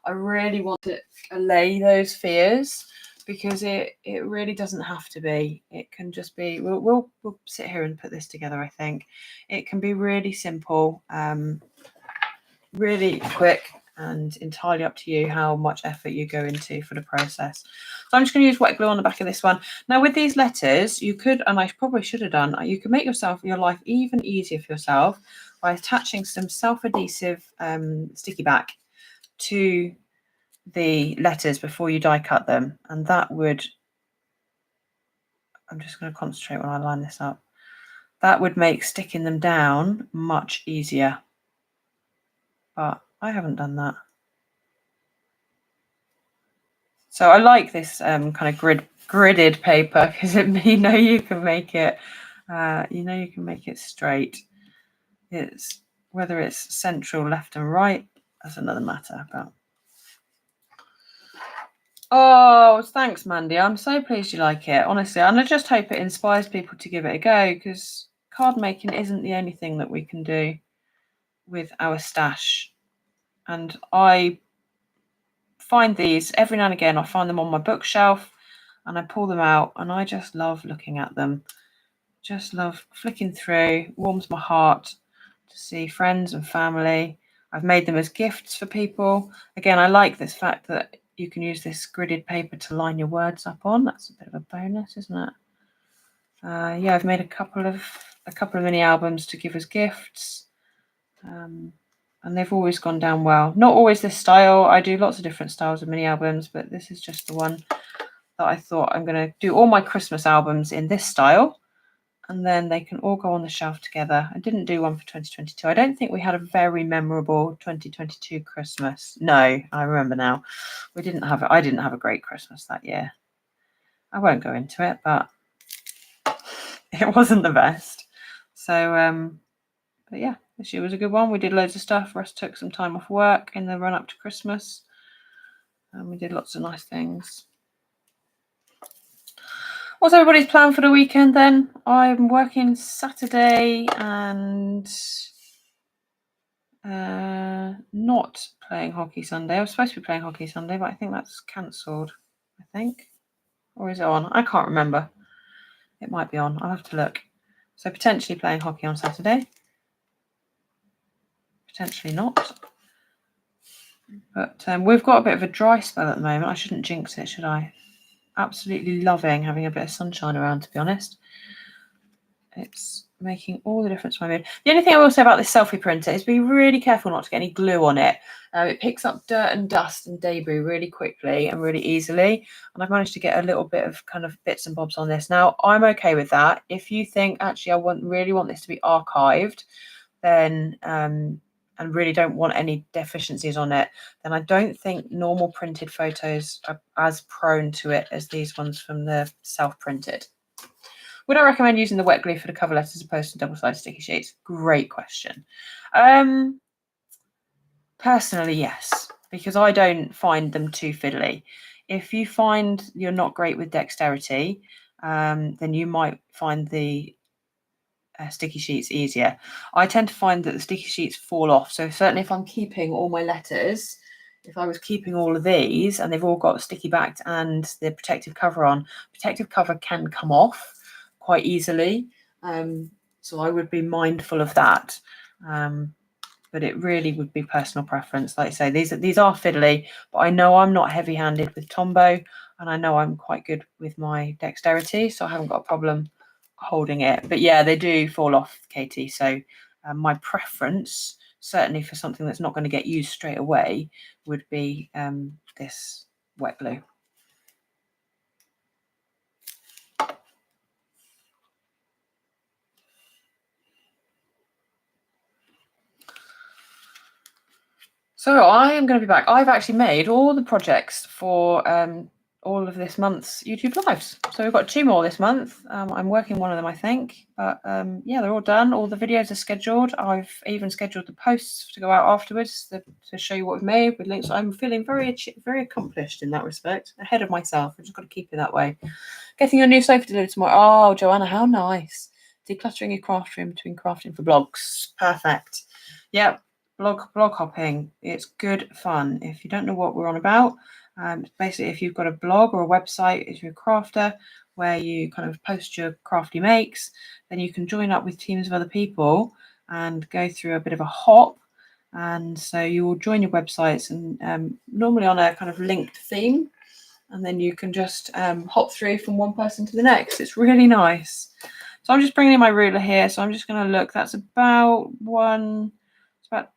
I really want to allay those fears, because it really doesn't have to be. It can just be, we'll sit here and put this together. I think it can be really simple, really quick, and entirely up to you how much effort you go into for the process. So I'm just going to use wet glue on the back of this one. Now with these letters, you could, and I probably should have done, you can make your life even easier for yourself by attaching some self-adhesive sticky back to the letters before you die cut them, and that would, I'm just going to concentrate when I line this up, that would make sticking them down much easier, but I haven't done that. So I like this kind of gridded paper, because you know you can make it straight. It's whether it's central, left and right, that's another matter. But oh, thanks, Mandy. I'm so pleased you like it, honestly. And I just hope it inspires people to give it a go, because card making isn't the only thing that we can do with our stash. And I find these every now and again. I find them on my bookshelf and I pull them out, and I just love looking at them. Just love flicking through. Warms my heart to see friends and family. I've made them as gifts for people. Again, I like this fact that you can use this gridded paper to line your words up on. That's a bit of a bonus, isn't it? Yeah, I've made a couple of mini albums to give as gifts, and they've always gone down well. Not always this style. I do lots of different styles of mini albums, but this is just the one that I thought I'm going to do all my Christmas albums in this style, and then they can all go on the shelf together. I didn't do one for 2022. I don't think we had a very memorable 2022 Christmas. No, I remember now. I didn't have a great Christmas that year. I won't go into it, but it wasn't the best. So, but yeah, this year was a good one. We did loads of stuff. Russ took some time off work in the run up to Christmas, and we did lots of nice things. What's everybody's plan for the weekend then? I'm working Saturday and not playing hockey Sunday. I was supposed to be playing hockey Sunday, but I think that's cancelled, I think. Or is it on? I can't remember. It might be on. I'll have to look. So potentially playing hockey on Saturday. Potentially not. But we've got a bit of a dry spell at the moment. I shouldn't jinx it, should I? Absolutely loving having a bit of sunshine around, to be honest. It's making all the difference to my mood. The only thing I will say about this selfie printer is be really careful not to get any glue on it. It picks up dirt and dust and debris really quickly and really easily. And I've managed to get a little bit of kind of bits and bobs on this. Now, I'm okay with that. If you think, actually, I really want this to be archived, then and really don't want any deficiencies on it, then I don't think normal printed photos are as prone to it as these ones from the self-printed. Would I recommend using the wet glue for the cover letters as opposed to double-sided sticky sheets? Great question. Personally, yes, because I don't find them too fiddly. If you find you're not great with dexterity, then you might find the sticky sheets easier. I tend to find that the sticky sheets fall off. So certainly if I'm keeping all my letters, if I was keeping all of these and they've all got sticky backed and the protective cover on, protective cover can come off quite easily. So I would be mindful of that. But it really would be personal preference. Like I say, these are fiddly, but I know I'm not heavy-handed with Tombow, and I know I'm quite good with my dexterity, so I haven't got a problem holding it. But yeah, they do fall off, Katie. So my preference, certainly for something that's not going to get used straight away, would be this wet glue. So I am going to be back. I've actually made all the projects for all of this month's YouTube lives. So we've got 2 more this month. I'm working one of them, I think. But yeah, they're all done. All the videos are scheduled. I've even scheduled the posts to go out afterwards to show you what we've made with links. I'm feeling very accomplished in that respect, ahead of myself. I've just got to keep it that way. Getting your new sofa delivered tomorrow. Oh, Joanna, how nice. Decluttering your craft room between crafting for blogs. Perfect. Yep. Blog hopping, it's good fun. If you don't know what we're on about, basically if you've got a blog or a website, if you're a crafter where you kind of post your crafty makes, then you can join up with teams of other people and go through a bit of a hop. And so you will join your websites and normally on a kind of linked theme, and then you can just hop through from one person to the next. It's really nice. So I'm just bringing in my ruler here. So I'm just going to look. That's about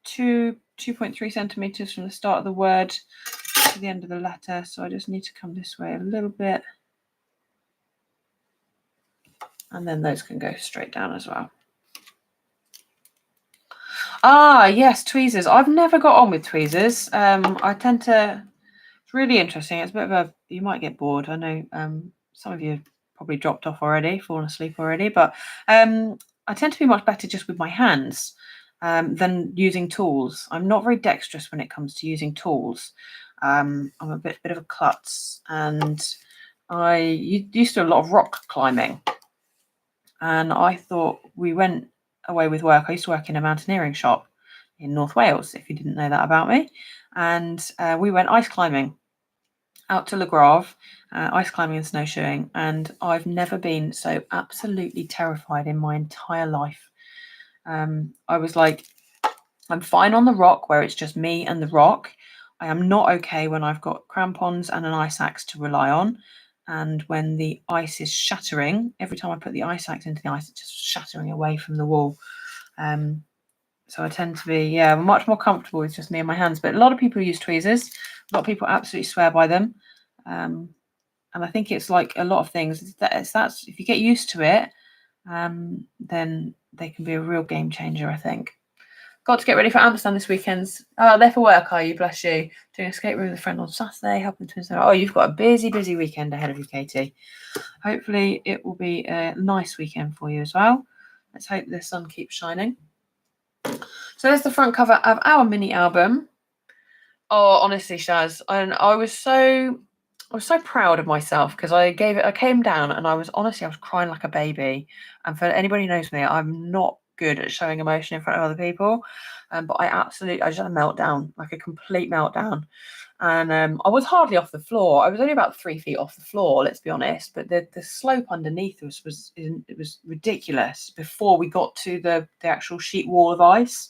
2.3 centimeters from the start of the word to the end of the letter. So I just need to come this way a little bit. And then those can go straight down as well. Ah, yes, tweezers. I've never got on with tweezers. I tend to, it's really interesting. It's a bit of a, you might get bored. I know some of you have probably dropped off already, fallen asleep already, but I tend to be much better just with my hands than using tools. I'm not very dexterous when it comes to using tools. I'm a bit of a klutz, and I used to do a lot of rock climbing. And I thought, we went away with work. I used to work in a mountaineering shop in North Wales, if you didn't know that about me. And we went ice climbing out to Le Grave, ice climbing and snowshoeing. And I've never been so absolutely terrified in my entire life. I was like, I'm fine on the rock where it's just me and the rock. I am not okay when I've got crampons and an ice axe to rely on. And when the ice is shattering, every time I put the ice axe into the ice, it's just shattering away from the wall. So I tend to be, much more comfortable with just me and my hands. But a lot of people use tweezers. A lot of people absolutely swear by them. And I think it's like a lot of things. That's if you get used to it, then they can be a real game changer, I think. Got to get ready for Amsterdam this weekend. Oh, there for work, are you? Bless you. Doing a skate room with a friend on Saturday, helping twins. Oh, you've got a busy weekend ahead of you, Katie. Hopefully it will be a nice weekend for you as well. Let's hope the sun keeps shining. So there's the front cover of our mini album. Oh, honestly, Shaz, and I was so proud of myself because I came down and I was crying like a baby. And for anybody who knows me, I'm not good at showing emotion in front of other people. But I just had a meltdown, like a complete meltdown. And I was hardly off the floor. I was only about 3 feet off the floor, let's be honest. But the slope underneath us was ridiculous before we got to the actual sheet wall of ice.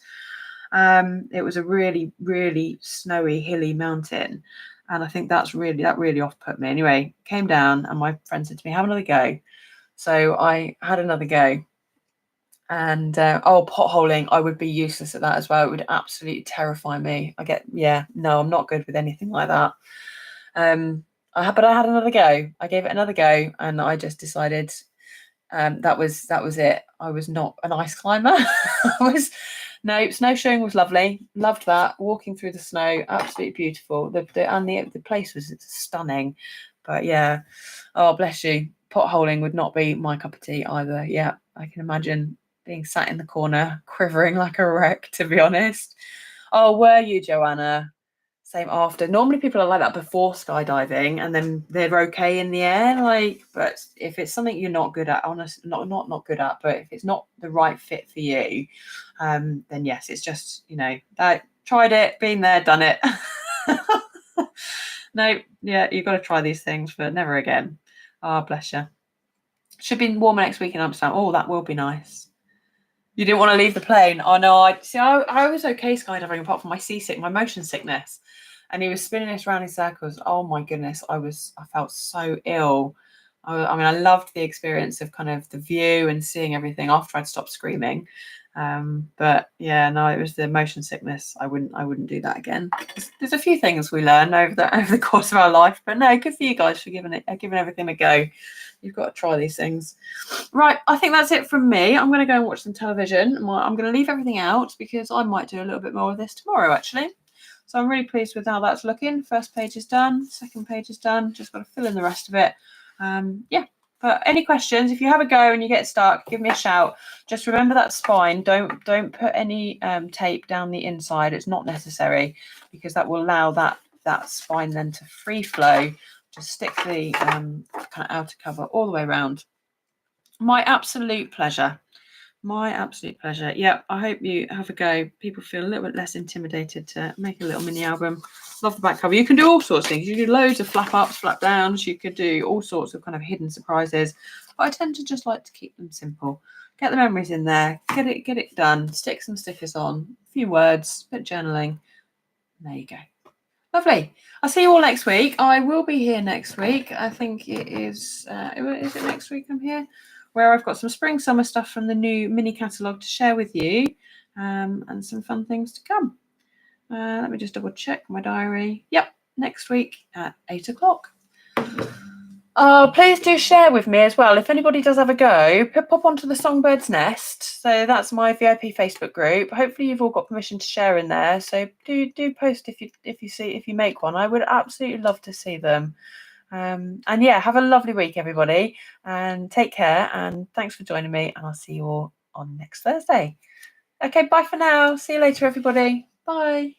It was a really, really snowy, hilly mountain. And I think that really off-put me. Anyway, came down and my friend said to me, have another go. So I had another go. And potholing, I would be useless at that as well. It would absolutely terrify me. I'm not good with anything like that. But I had another go. I gave it another go, and I just decided that was it. I was not an ice climber. Snowshoeing was lovely. Loved that. Walking through the snow, absolutely beautiful. The place was stunning. But yeah, oh bless you. Potholing would not be my cup of tea either. Yeah, I can imagine being sat in the corner, quivering like a wreck, to be honest. Oh, were you, Joanna? Same after. Normally people are like that before skydiving and then they're okay in the air. But if it's something you're not good at, not good at, but if it's not the right fit for you, then yes, it's just, that tried it, been there, done it. No, yeah, you've got to try these things, but never again. Oh, bless you. Should be warmer next week in Amsterdam. Oh, that will be nice. You didn't want to leave the plane. Oh no, I was okay skydiving apart from my motion sickness. And he was spinning us around in circles. Oh my goodness, I felt so ill. I loved the experience of kind of the view and seeing everything after I'd stopped screaming. But yeah, no, it was the motion sickness. I wouldn't do that again. There's a few things we learn over the course of our life, but no, good for you guys for giving everything a go. You've got to try these things. Right, I think that's it from me. I'm going to go and watch some television. I'm going to leave everything out because I might do a little bit more of this tomorrow, actually. So I'm really pleased with how that's looking. First page is done. Second page is done. Just got to fill in the rest of it. Yeah. But any questions, if you have a go and you get stuck, give me a shout. Just remember that spine. Don't put any tape down the inside. It's not necessary because that will allow that spine then to free flow. Just stick the kind of outer cover all the way around. My absolute pleasure. My absolute pleasure. Yeah, I hope you have a go. People feel a little bit less intimidated to make a little mini album. Love the back cover. You can do all sorts of things. You can do loads of flap ups, flap downs. You could do all sorts of kind of hidden surprises. But I tend to just like to keep them simple. Get the memories in there. Get it done. Stick some stickers on. A few words. Bit of journaling. There you go. Lovely. I'll see you all next week. I will be here next week. I think it is. Is it next week I'm here? Where I've got some spring summer stuff from the new mini catalogue to share with you, and some fun things to come. Let me just double check my diary. Yep, next week at 8 o'clock. Please do share with me as well. If anybody does have a go, pop onto the Songbird's Nest. So that's my VIP Facebook group. Hopefully you've all got permission to share in there. So do post if you make one. I would absolutely love to see them. And yeah, have a lovely week, everybody, and take care. And thanks for joining me. And I'll see you all on next Thursday. Okay, bye for now. See you later, everybody. Bye.